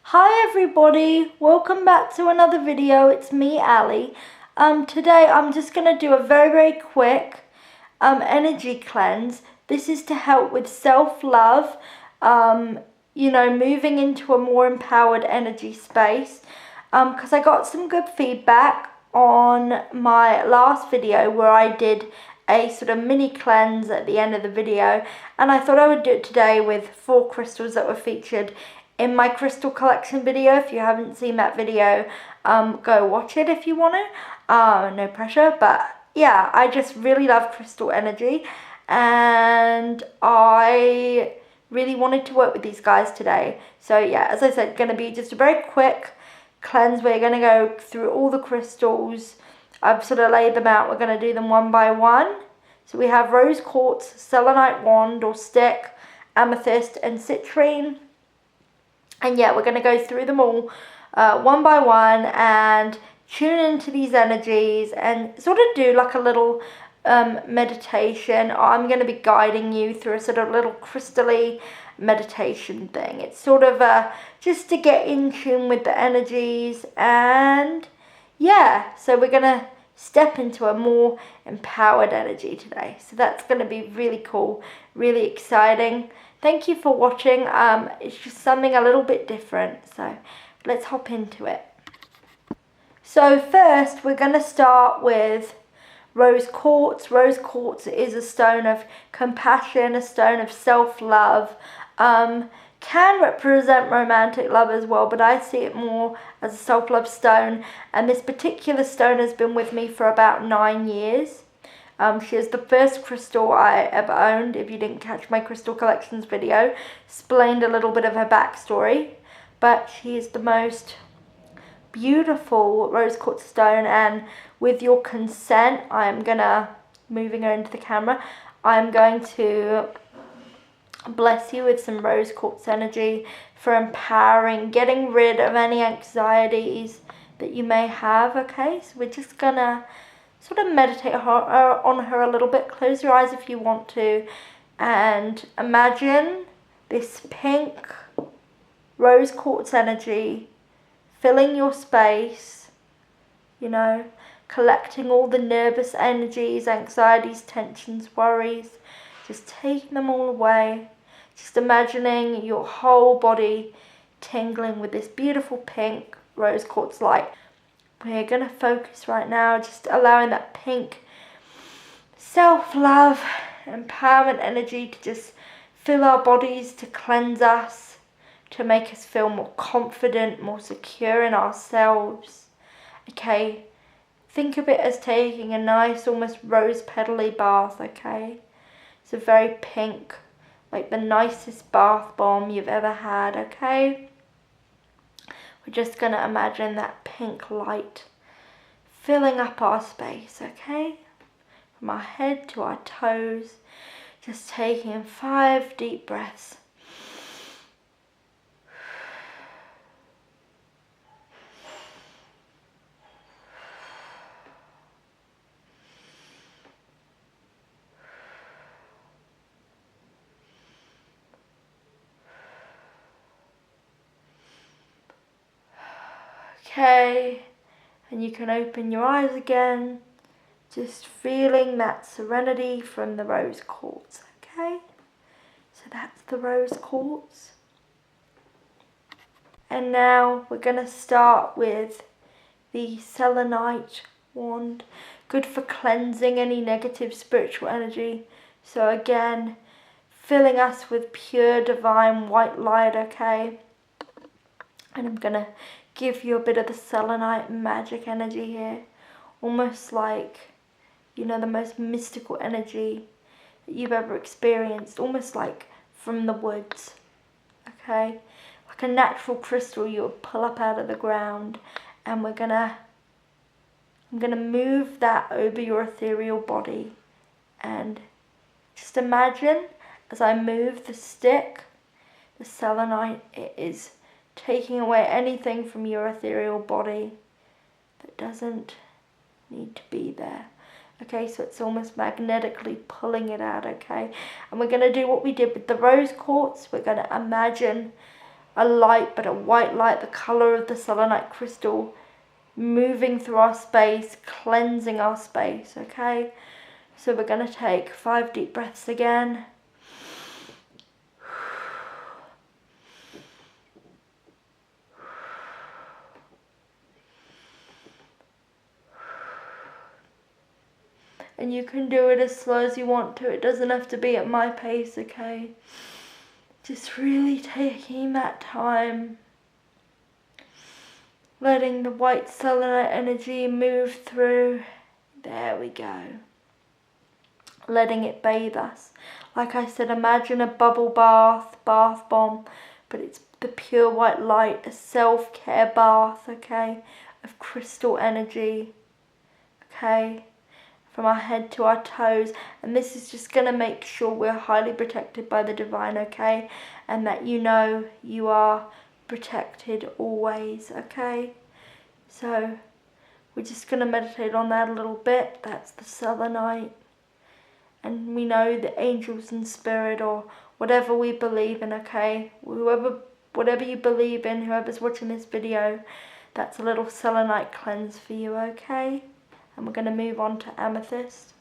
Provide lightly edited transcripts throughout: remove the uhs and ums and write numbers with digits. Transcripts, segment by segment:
Hi everybody, welcome back to another video. It's me, Ali. Today I'm just going to do a very quick energy cleanse. This is to help with self-love, moving into a more empowered energy space. Because I got some good feedback on my last video where I did a sort of mini cleanse at the end of the video, and I thought I would do it today with 4 crystals that were featured in my crystal collection video. If you haven't seen that video, go watch it if you want to. No pressure, but yeah, I just really love crystal energy, and I really wanted to work with these guys today. So yeah, as I said, going to be just a very quick cleanse. We're going to go through all the crystals. I've sort of laid them out. We're going to do them one by one. So we have rose quartz, selenite wand or stick, amethyst and citrine. And yeah, we're going to go through them all one by one and tune into these energies and sort of do like a little meditation. I'm going to be guiding you through a sort of little crystal-y meditation thing. It's sort of just to get in tune with the energies, and yeah, so we're going to step into a more empowered energy today. So that's going to be really cool, really exciting. Thank you for watching. It's just something a little bit different, so let's hop into it. So first we're going to start with rose quartz. Rose quartz is a stone of compassion, a stone of self-love. Can represent romantic love as well, but I see it more as a self-love stone, and this particular stone has been with me for about 9 years. She is the first crystal I ever owned. If you didn't catch my crystal collections video, explained a little bit of her backstory, but she is the most beautiful rose quartz stone, and with your consent, I'm gonna, moving her into the camera, I'm going to bless you with some rose quartz energy for empowering, getting rid of any anxieties that you may have. Okay, so we're just gonna sort of meditate on her a little bit. Close your eyes if you want to, and imagine this pink rose quartz energy filling your space, collecting all the nervous energies, anxieties, tensions, worries, just taking them all away. Just imagining your whole body tingling with this beautiful pink rose quartz light. We're going to focus right now, just allowing that pink self-love, empowerment energy to just fill our bodies, to cleanse us, to make us feel more confident, more secure in ourselves. Okay, think of it as taking a nice, almost rose petal-y bath, okay? It's a very pink, like the nicest bath bomb you've ever had, okay? We're just going to imagine that pink light filling up our space, okay? From our head to our toes, just taking 5 deep breaths. Okay, and you can open your eyes again, just feeling that serenity from the rose quartz, okay? So that's the rose quartz. And now we're going to start with the selenite wand, good for cleansing any negative spiritual energy. So again, filling us with pure divine white light, okay? And I'm going to give you a bit of the selenite magic energy here, almost like, the most mystical energy that you've ever experienced, almost like from the woods, okay? Like a natural crystal you would pull up out of the ground, and I'm gonna move that over your ethereal body, and just imagine as I move the stick, the selenite, it is taking away anything from your ethereal body that doesn't need to be there. Okay, so it's almost magnetically pulling it out, okay? And we're going to do what we did with the rose quartz. We're going to imagine a light, but a white light, the colour of the selenite crystal, moving through our space, cleansing our space, okay? So we're going to take 5 deep breaths again. And you can do it as slow as you want to. It doesn't have to be at my pace, okay? Just really taking that time. Letting the white selenite energy move through. There we go. Letting it bathe us. Like I said, imagine a bubble bath bomb, but it's the pure white light, a self-care bath, okay, of crystal energy, okay, from our head to our toes. And this is just going to make sure we're highly protected by the divine, okay, and that you know you are protected always, okay. So we're just going to meditate on that a little bit. That's the selenite. And we know the angels and spirit, or whatever we believe in, okay? Whatever you believe in, whoever's watching this video, that's a little selenite cleanse for you, okay? And we're going to move on to amethyst.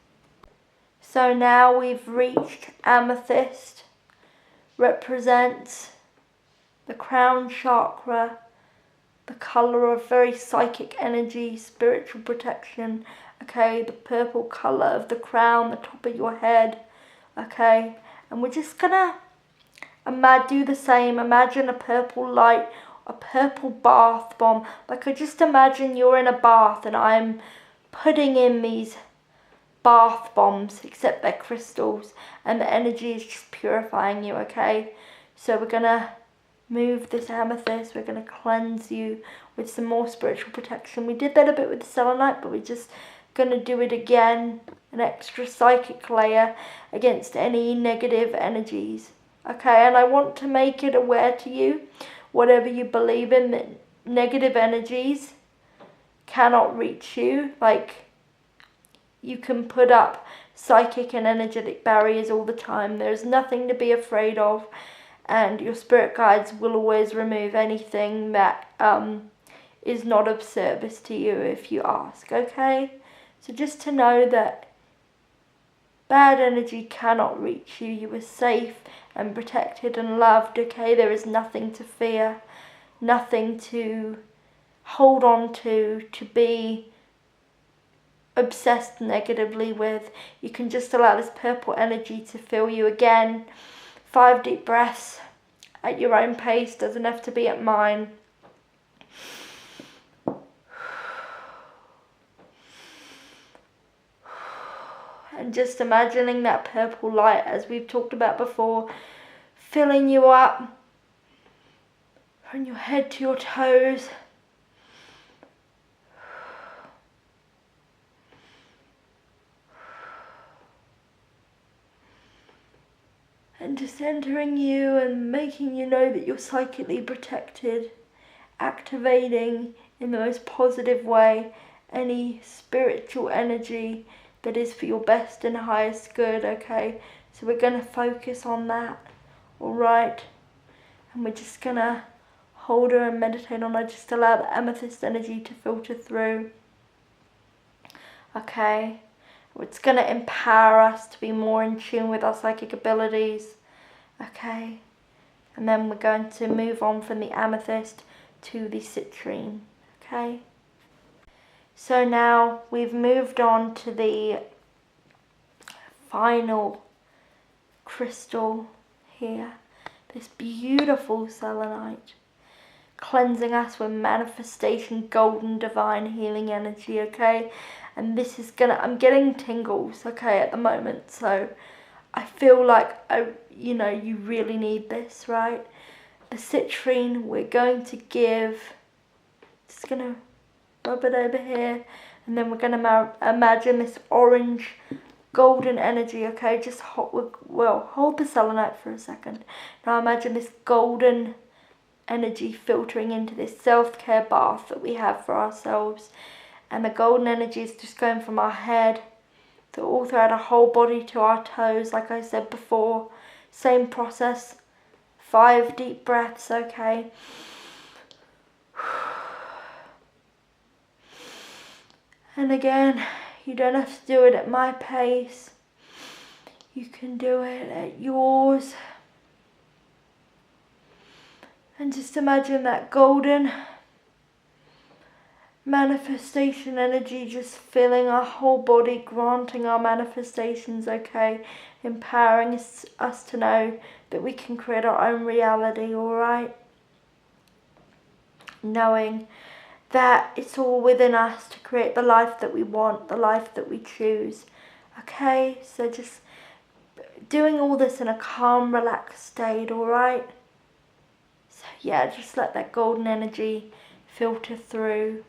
So now we've reached amethyst. Represents the crown chakra, the colour of very psychic energy, spiritual protection, okay, the purple colour of the crown, the top of your head, okay, and we're just gonna do the same. Imagine a purple light, a purple bath bomb. Like, I just imagine you're in a bath and I'm putting in these bath bombs, except they're crystals, and the energy is just purifying you, okay? So we're gonna move this amethyst, we're going to cleanse you with some more spiritual protection. We did that a bit with the selenite, but we're just going to do it again, an extra psychic layer against any negative energies, okay? And I want to make it aware to you, whatever you believe in, that negative energies cannot reach you. Like, you can put up psychic and energetic barriers all the time. There's nothing to be afraid of. And your spirit guides will always remove anything that is not of service to you if you ask, okay? So just to know that bad energy cannot reach you. You are safe and protected and loved, okay? There is nothing to fear, nothing to hold on to be obsessed negatively with. You can just allow this purple energy to fill you again. 5 deep breaths at your own pace, doesn't have to be at mine. And just imagining that purple light, as we've talked about before, filling you up from your head to your toes. And just entering you and making you know that you're psychically protected, activating in the most positive way any spiritual energy that is for your best and highest good, okay? So we're going to focus on that, alright? And we're just going to hold her and meditate on her, just allow the amethyst energy to filter through, okay? It's going to empower us to be more in tune with our psychic abilities, okay? And then we're going to move on from the amethyst to the citrine, okay? So now we've moved on to the final crystal here, this beautiful selenite, cleansing us with manifestation, golden, divine healing energy, okay? And this is I'm getting tingles, okay, at the moment, so I feel like, you really need this, right? The citrine, we're going to just going to rub it over here, and then we're going to imagine this orange, golden energy, okay? Just hold the selenite for a second. Now imagine this golden energy filtering into this self-care bath that we have for ourselves. And the golden energy is just going from our head to all throughout our whole body to our toes, like I said before. Same process, 5 deep breaths, okay? And again, you don't have to do it at my pace. You can do it at yours. And just imagine that golden manifestation energy just filling our whole body, granting our manifestations, okay? Empowering us to know that we can create our own reality, alright? Knowing that it's all within us to create the life that we want, the life that we choose, okay? So just doing all this in a calm, relaxed state, alright? So yeah, just let that golden energy filter through.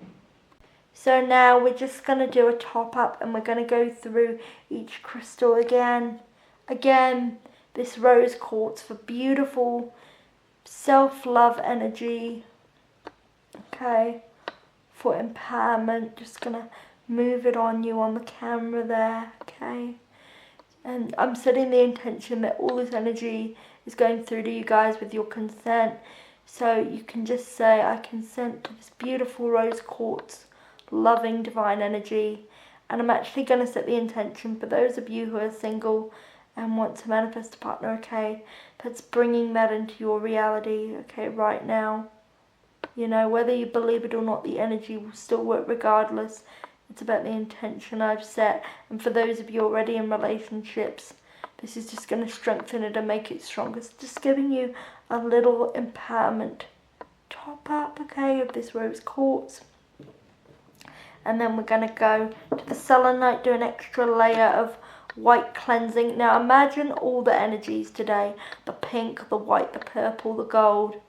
So now we're just going to do a top up and we're going to go through each crystal again. Again, this rose quartz for beautiful self-love energy. Okay, for empowerment. Just going to move it on you on the camera there. Okay. And I'm setting the intention that all this energy is going through to you guys with your consent. So you can just say, I consent to this beautiful rose quartz, loving divine energy. And I'm actually going to set the intention for those of you who are single and want to manifest a partner, okay? That's bringing that into your reality, okay, right now. You know, whether you believe it or not, the energy will still work regardless. It's about the intention I've set. And for those of you already in relationships, this is just going to strengthen it and make it stronger. It's just giving you a little empowerment top up, okay, of this rose quartz. And then we're going to go to the selenite, do an extra layer of white cleansing. Now imagine all the energies today, the pink, the white, the purple, the gold,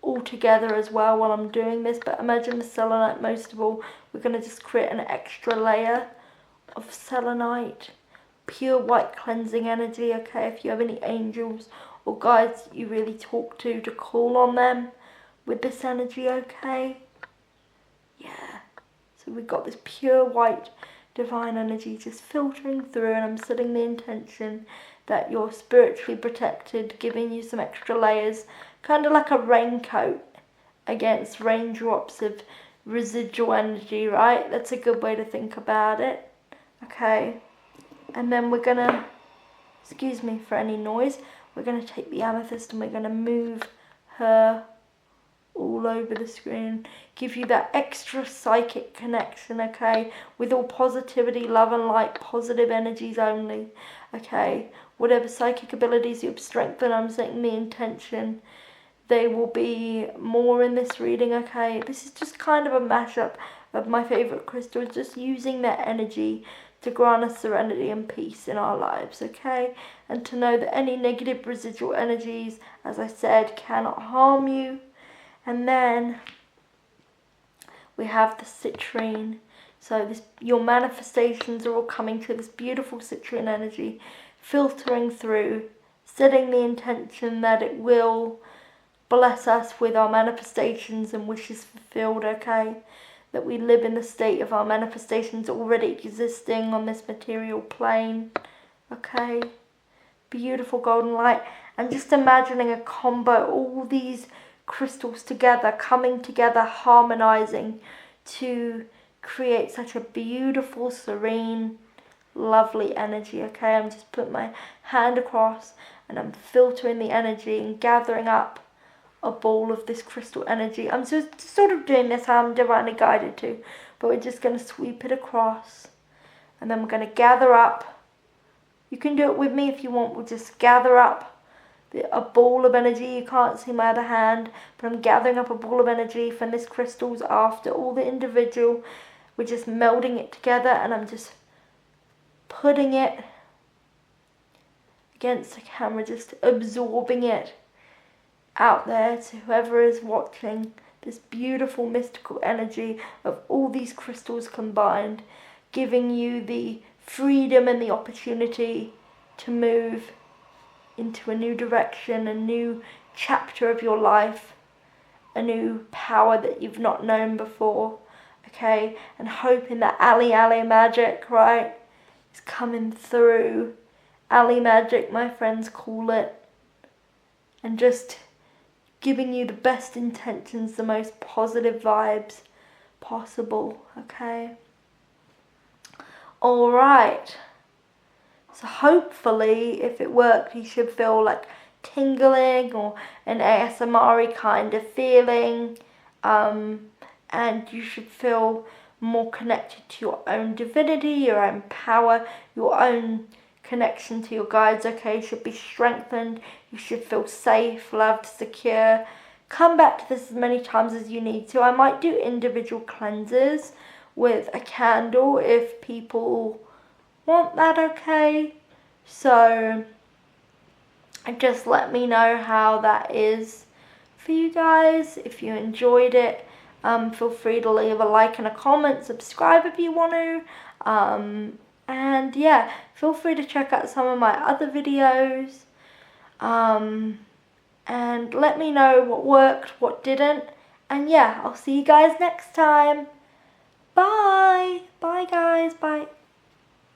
all together as well while I'm doing this. But imagine the selenite most of all. We're going to just create an extra layer of selenite, pure white cleansing energy, okay? If you have any angels or guides you really talk to call on them with this energy, okay? Yeah. So we've got this pure white divine energy just filtering through, and I'm setting the intention that you're spiritually protected, giving you some extra layers, kind of like a raincoat against raindrops of residual energy, right? That's a good way to think about it, okay? And then we're gonna, excuse me for any noise, we're gonna take the amethyst and we're gonna move her all over the screen, give you that extra psychic connection, okay, with all positivity, love and light, positive energies only, okay? Whatever psychic abilities you've strengthened, I'm setting the intention, they will be more in this reading, okay? This is just kind of a mashup of my favourite crystals, just using their energy to grant us serenity and peace in our lives, okay? And to know that any negative residual energies, as I said, cannot harm you. And then we have the citrine. So this, your manifestations are all coming to this beautiful citrine energy, filtering through, setting the intention that it will bless us with our manifestations and wishes fulfilled, okay? That we live in the state of our manifestations already existing on this material plane, okay? Beautiful golden light. And just imagining a combo, all these crystals together, coming together, harmonizing to create such a beautiful, serene, lovely energy, okay? I'm just putting my hand across and I'm filtering the energy and gathering up a ball of this crystal energy. I'm just sort of doing this how I'm divinely guided to, but we're just going to sweep it across and then we're going to gather up. You can do it with me if you want. We'll just gather up a ball of energy. You can't see my other hand, but I'm gathering up a ball of energy from this crystals after all the individual. We're just melding it together and I'm just putting it against the camera, just absorbing it out there to whoever is watching, this beautiful mystical energy of all these crystals combined, giving you the freedom and the opportunity to move into a new direction, a new chapter of your life, a new power that you've not known before, okay? And hoping that Ali magic, right, is coming through. Ali magic, my friends call it. And just giving you the best intentions, the most positive vibes possible, okay? Alright, so hopefully if it worked you should feel like tingling or an ASMR kind of feeling, and you should feel more connected to your own divinity, your own power, your own connection to your guides, okay, should be strengthened. You should feel safe, loved, secure. Come back to this as many times as you need to. I might do individual cleanses with a candle if people want that, okay? So just let me know how that is for you guys. If you enjoyed it, feel free to leave a like and a comment, subscribe if you want to, and yeah, feel free to check out some of my other videos, and let me know what worked, what didn't, and yeah, I'll see you guys next time.